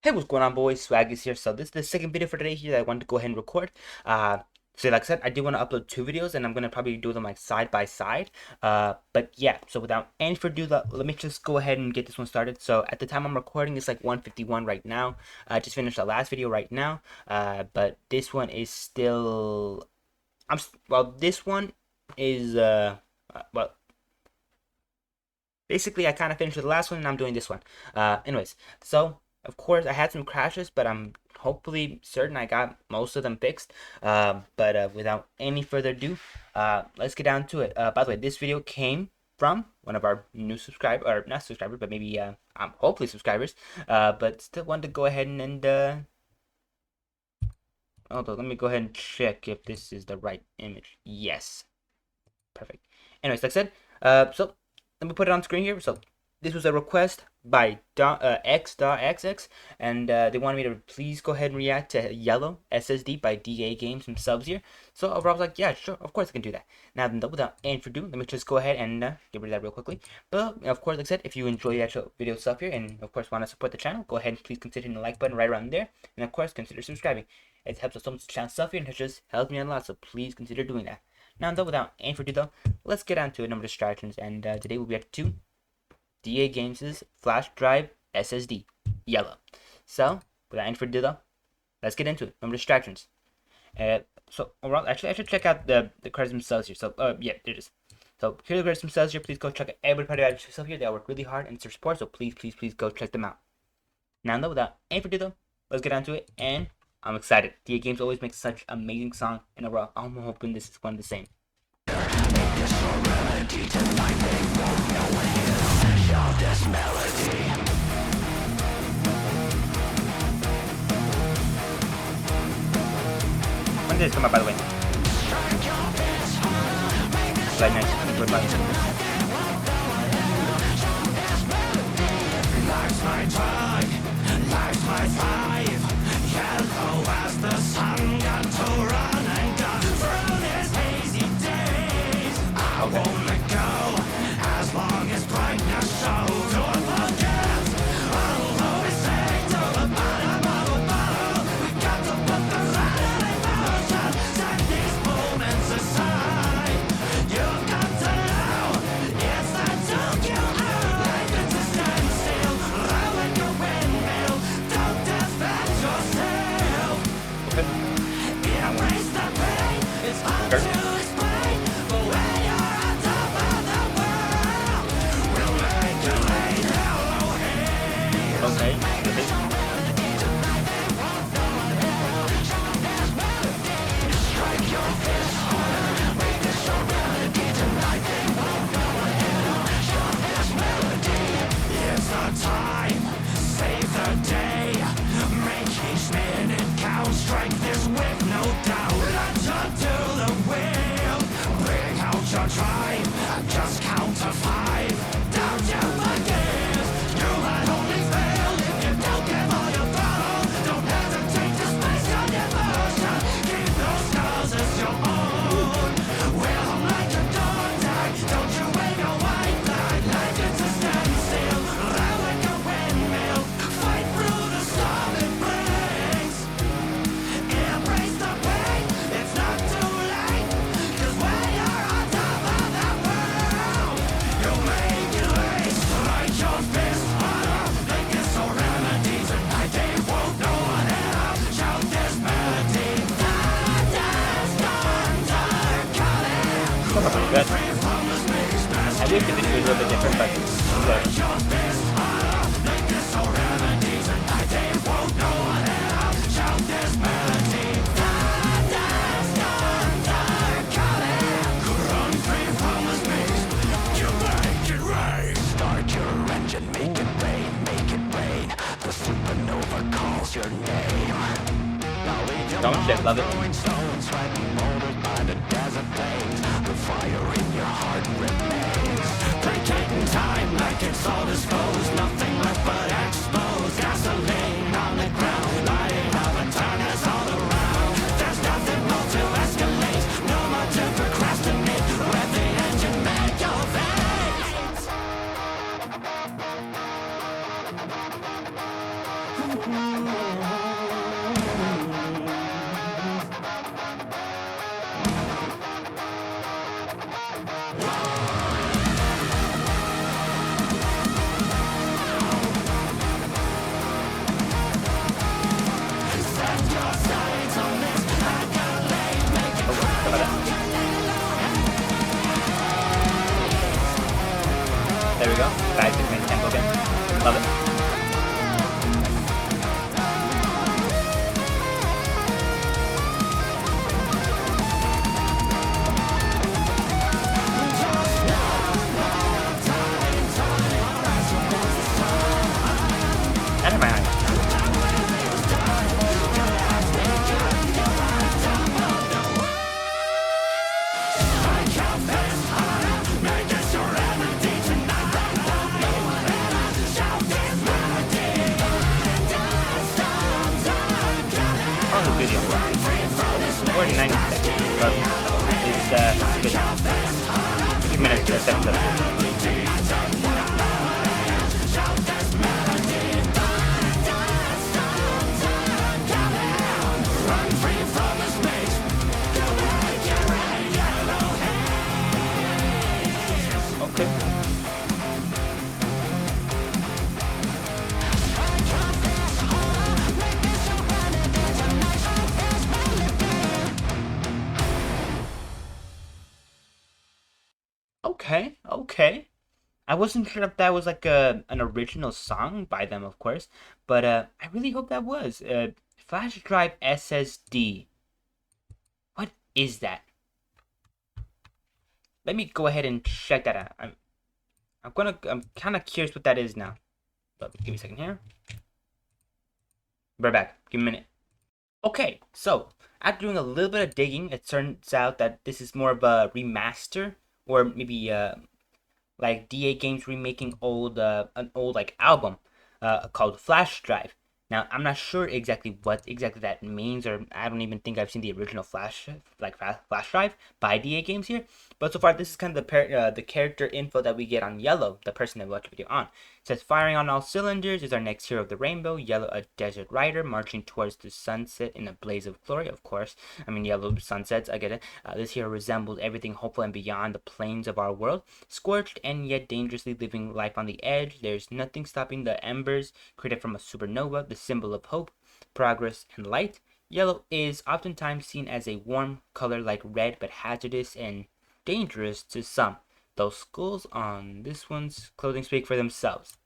Hey, what's going on, boys? Swaggy here. So this is the second video for today here that I wanted to go ahead and record. So like I said, I do want to upload two videos, and I'm gonna probably do them like side by side. But yeah. So without any further ado, let me just go ahead and get this one started. So at the time I'm recording, it's like 1:51 right now. I just finished the last video right now. But this one is still. Well, this one is well. Basically, I kind of finished with the last one, and I'm doing this one. Anyways, so of course I had some crashes, but I'm hopefully certain I got most of them fixed. But without any further ado, let's get down to it. By the way, this video came from one of our new subscriber, or not subscribers, but maybe hopefully subscribers. But still wanted to go ahead and hold on, let me go ahead and check if this is the right image. Yes, perfect. Anyways, like I said, so let me put it on screen here. So this was a request by x.xx, and they wanted me to please go ahead and react to Yellow SSD by DAGames and subs here. So overall, I was like, yeah, sure, of course I can do that. Now then, without any further ado, let me just go ahead and get rid of that real quickly. But of course, like I said, if you enjoy the actual video stuff here, and of course want to support the channel, go ahead and please consider hitting the like button right around there, and of course consider subscribing. It helps us so much to channel stuff here, and it just helps me out a lot. So please consider doing that. Now, though, without any further ado, let's get on to a number of distractions, and today we'll be at DAGames' FlashDrive SSD, Yellow. So, without any further ado, let's get into it. Number of distractions. So, overall, actually, I should check out the credits themselves here. So, yeah, there it is. So, here are the credits themselves here. Please go check out everybody out yourself here. They all work really hard and it's their support, so please, please, please go check them out. Now, though, without any further ado, let's get on to it, and I'm excited. DAGames always makes such amazing songs, and overall, I'm hoping this is one of the same. When did this come out, by the way? Like nice. Life's my drug, life's my five. Yellow as the sun got to run and gun through these hazy days. I won't let go as long as brightness shows. Don't forget, I'll always take to the bottom of a bottle. We got to put the right in motion. Set these moments aside. You've got to know it's not to kill our life. It's a standstill. Run like a windmill. Don't dispatch yourself. Embrace the pain. It's hard to explain, but when you're on top of the world, we'll make it rain. Hello, hey. Okay. Strike your fist harder. Make this your remedy tonight. They won't know it. Shout this melody. It's the time. Save the day. Make each minute count. Strike this with no doubt. Let's jump to the wheel. Bring out your drive. Just count to 5. Don't you forgive. You might only fail if you don't give all your throttle. Don't hesitate to space your devotion. Keep those scars as your own. Wear them like a dog tag. Don't you wave your white flag like it's a standstill. Ride like a windmill. Fight through the storm it brings. Embrace the pain. It's not too late. 'Cause when you're on top of the world, you'll make it rain. Strike your fist harder. Make it so remedy tonight. They won't know what hit 'em. Shout this melody. Thunder's thunder calling. Good. I wish the video was a little bit different, but good. Your fist harder. Make it so remedy tonight. They won't know what hit 'em. Shout this melody. Thunder's thunder calling. Run free from the space. You make it rain. Start your engine. Make it rain. Make it rain. The supernova calls your name. Don't shit, love it. Throwing stones, fighting molded by the desert plains. The fire in your heart remains. Placating time like it's all disposed. Nothing left but exposed. Gasoline on the ground. Lighting up and turners all around. There's nothing more to escalate. No more to procrastinate. Rev the engine, make your veins. long is the video? Or 90 seconds. But it's good. 2 minutes to 7 seconds. Okay. Okay. I wasn't sure if that was like an original song by them, of course, but I really hope that was. FlashDrive SSD. What is that? Let me go ahead and check that out. I'm kind of curious what that is now. But give me a second here. We're back. Give me a minute. Okay, so after doing a little bit of digging, it turns out that this is more of a remaster, or maybe like DAGames remaking an old like album called FlashDrive. Now I'm not sure exactly what exactly that means, or I don't even think I've seen the original Flash Drive by DAGames here. But so far, this is kind of the character info that we get on Yellow, the person that we watched the video on. It says, firing on all cylinders is our next hero of the rainbow. Yellow, a desert rider marching towards the sunset in a blaze of glory. Of course, I mean Yellow sunsets. I get it. This hero resembles everything hopeful and beyond the plains of our world. Scorched and yet dangerously living life on the edge. There's nothing stopping the embers created from a supernova, the symbol of hope, progress, and light. Yellow is oftentimes seen as a warm color like red, but hazardous and dangerous to some. Those skulls on this one's clothing speak for themselves.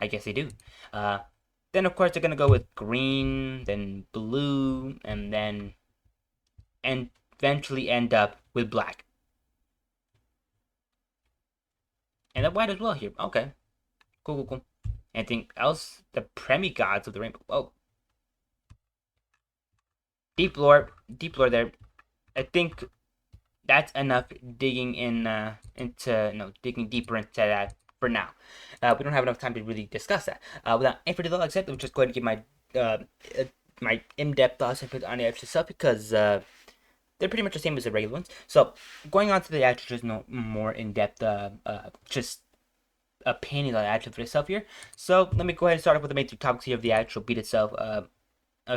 I guess they do. Then of course they're gonna go with green, then blue, and then eventually end up with black. And then white as well here. Okay. Cool. Anything else? The Premigods of the Rainbow. Oh. Deep lore there. I think that's enough digging digging deeper into that for now. We don't have enough time to really discuss that. Without any further ado, like I said, I'm just going to give my in-depth thoughts on the actual stuff, because they're pretty much the same as the regular ones. So going on to the actual, just more in-depth, just opinion on the actual for itself here. So let me go ahead and start off with the main two topics here of the actual beat itself.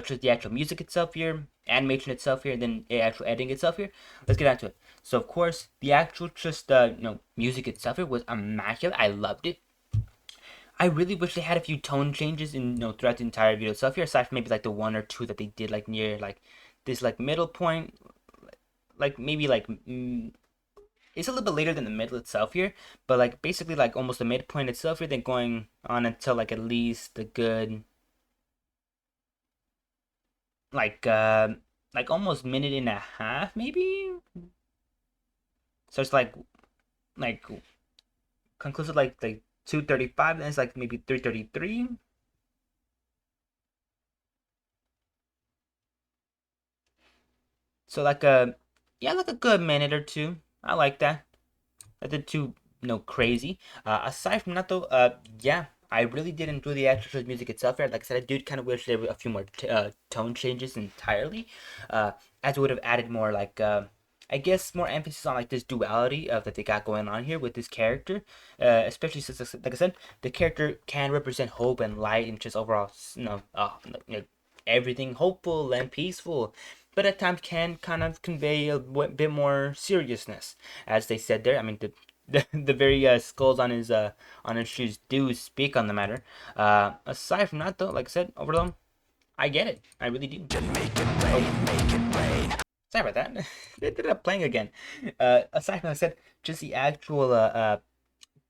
Just the actual music itself here, animation itself here, and then the actual editing itself here. Let's get into it. So of course, the actual just music itself here was immaculate. I loved it. I really wish they had a few tone changes in throughout the entire video itself here, aside from maybe like the one or two that they did like near like this like middle point, like maybe like it's a little bit later than the middle itself here, but like basically like almost the midpoint itself here, then going on until like at least the good like almost minute and a half maybe. So it's like conclusive like 2:35, then it's like maybe 3:33. So like like a good minute or two. I like that. Nothing too crazy. Aside from that though, I really did enjoy the actual music itself here. Like I said, I do kind of wish there were a few more tone changes entirely, as it would have added more like I guess more emphasis on like this duality of that they got going on here with this character, especially since like I said, the character can represent hope and light and just overall everything hopeful and peaceful, but at times can kind of convey a bit more seriousness, as they said there. I mean the very skulls on his shoes do speak on the matter. Aside from that though, like I said, overall, I get it. I really do. Sorry about that. They ended up playing again. Aside from, like I said, just the actual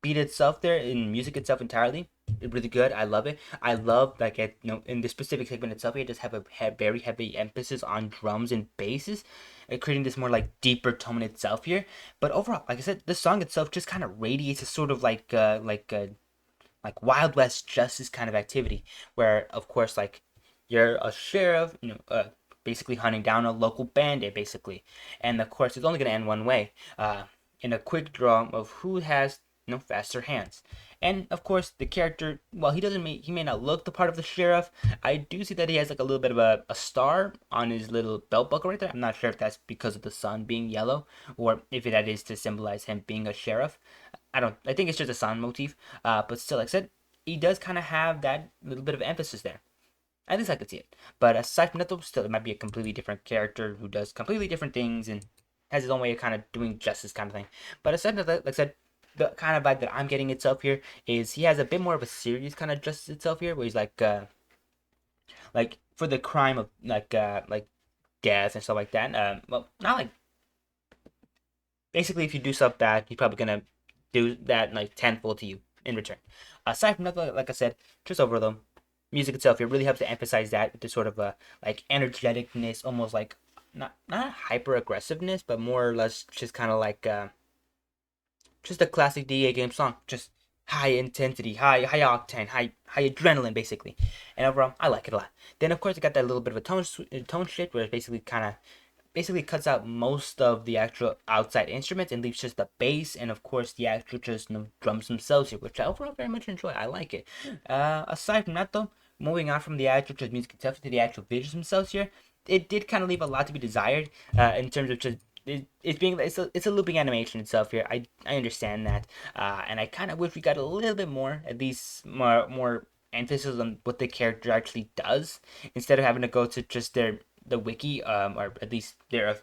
beat itself there in music itself entirely, really good. I love it. I love like in this specific segment itself, it just have a very heavy emphasis on drums and basses, creating this more like deeper tone itself here. But overall, like I said, the song itself just kind of radiates a sort of like Wild West justice kind of activity, where of course like you're a sheriff, basically hunting down a local bandit, basically, and of course it's only gonna end one way, in a quick draw of who has faster hands. And of course, the character, well, he may not look the part of the sheriff. I do see that he has like a little bit of a star on his little belt buckle right there. I'm not sure if that's because of the sun being yellow or if that is to symbolize him being a sheriff. I think it's just a sun motif. But still, like I said, he does kind of have that little bit of emphasis there. At least I could see it. But aside from that, though, still, it might be a completely different character who does completely different things and has his own way of kind of doing justice kind of thing. But aside from that, like I said, the kind of vibe that I'm getting itself here is he has a bit more of a serious kind of justice itself here, where he's like for the crime of like death and stuff like that. Well, not like basically if you do stuff bad, he's probably gonna do that like tenfold to you in return. Aside from that, like I said, just over though, music itself, it really helps to emphasize that with the sort of like energeticness, almost like not hyper aggressiveness, but more or less just kind of like just a classic DAGames song, just high intensity, high octane, high adrenaline basically. And overall, I like it a lot. Then of course it got that little bit of a tone shift where it basically kind of basically cuts out most of the actual outside instruments and leaves just the bass and of course the actual just drums themselves here, which I overall very much enjoy. I like it. Aside from that though, moving on from the actual just music itself to the actual visuals themselves here, it did kind of leave a lot to be desired in terms of just it's a looping animation itself here. I understand that, and I kind of wish we got a little bit more, at least more emphasis on what the character actually does instead of having to go to just the wiki or at least their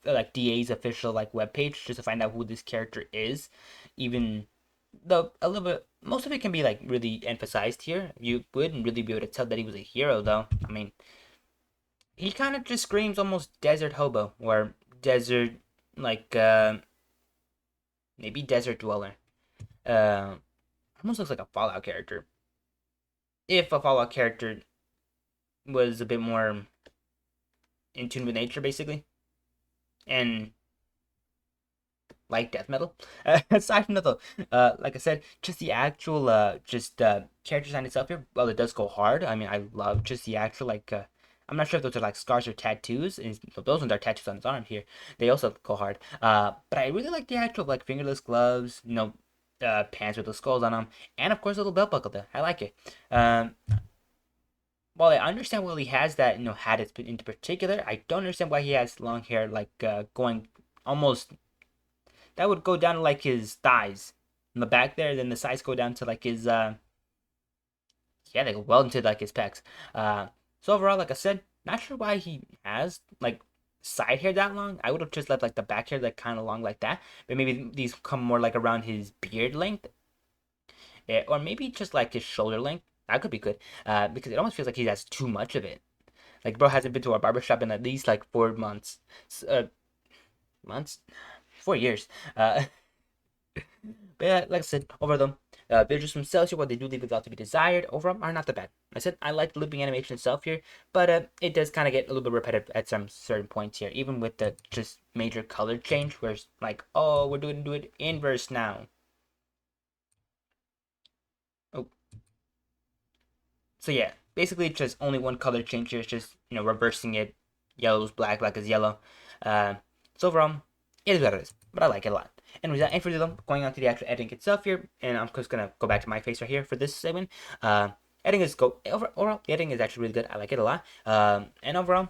like DA's official like webpage just to find out who this character is. Even though a little bit most of it can be like really emphasized here, you wouldn't really be able to tell that he was a hero though. I mean, he kind of just screams almost desert hobo or desert like maybe desert dweller. Uh, Almost looks like a Fallout character. If a Fallout character was a bit more in tune with nature, basically, and like death metal. Aside from that, though, like I said, just the actual character design itself here. Well, it does go hard. I mean, I love just the actual like. I'm not sure if those are like scars or tattoos. And those ones are tattoos on his arm here. They also go hard. But I really like the actual like fingerless gloves. Pants with the skulls on them, and of course a little belt buckle there. I like it. While I understand why he has that, hat into particular, I don't understand why he has long hair like going almost that would go down to like his thighs in the back there. Then the sides go down to like his yeah, they go well into like his pecs. So overall, like I said, not sure why he has like side hair that long. I would have just left like the back hair like kind of long like that, but maybe these come more like around his beard length, or maybe just like his shoulder length. That could be good, because it almost feels like he has too much of it. Like bro hasn't been to a barbershop in at least like 4 months, months, 4 years. But yeah, like I said, overall though, visuals themselves here, what they do leave a lot to be desired, overall are not that bad. I said I like the looping animation itself here, but it does kind of get a little bit repetitive at some certain points here, even with the just major color change, where it's like, oh, we're doing do it inverse now. Oh, so yeah, basically it's just only one color change here. It's just reversing it. Yellow is black, black is yellow. So overall, it is what it is, but I like it a lot. And with that, and for them, going on to the actual editing itself here, and I'm just gonna go back to my face right here for this segment. Editing is overall, the editing is actually really good. I like it a lot. And overall,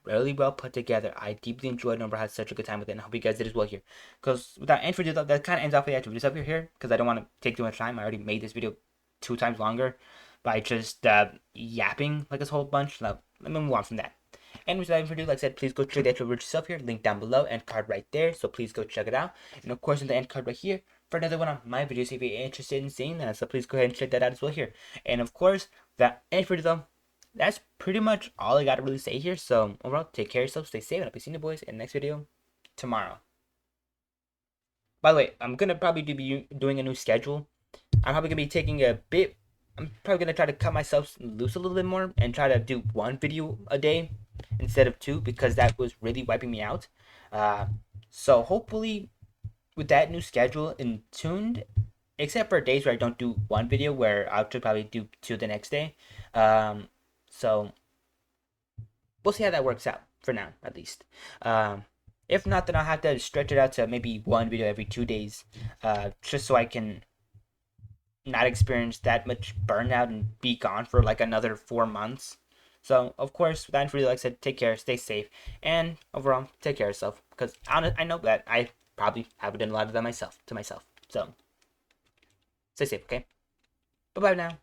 really well put together. I deeply enjoyed it. I had such a good time with it, and I hope you guys did as well here. Because without any further ado, that kind of ends off the actual video stuff here. Because I don't want to take too much time. I already made this video 2 times longer by just yapping like this whole bunch. Now, let me move on from that. And without further ado, like I said, please go check the actual video yourself here. Link down below, end card right there. So please go check it out. And of course, in the end card right here for another one of my videos if you're interested in seeing that. So please go ahead and check that out as well here. And of course, that end for though, that's pretty much all I got to really say here. So overall, take care of yourself, stay safe, and I'll be seeing you boys in the next video tomorrow. By the way, I'm gonna probably be doing a new schedule. I'm probably gonna be taking a bit. I'm probably gonna try to cut myself loose a little bit more and try to do 1 video a day instead of 2, because that was really wiping me out. So hopefully with that new schedule in tuned, except for days where I don't do 1 video, where I'll probably do 2 the next day. So we'll see how that works out for now, at least. If not, then I'll have to stretch it out to maybe 1 video every 2 days, just so I can not experience that much burnout and be gone for like another 4 months. So of course, that really, like I said, take care, stay safe, and overall take care of yourself. Because I know that I probably haven't done a lot of that myself to myself. So stay safe, okay? Bye bye now.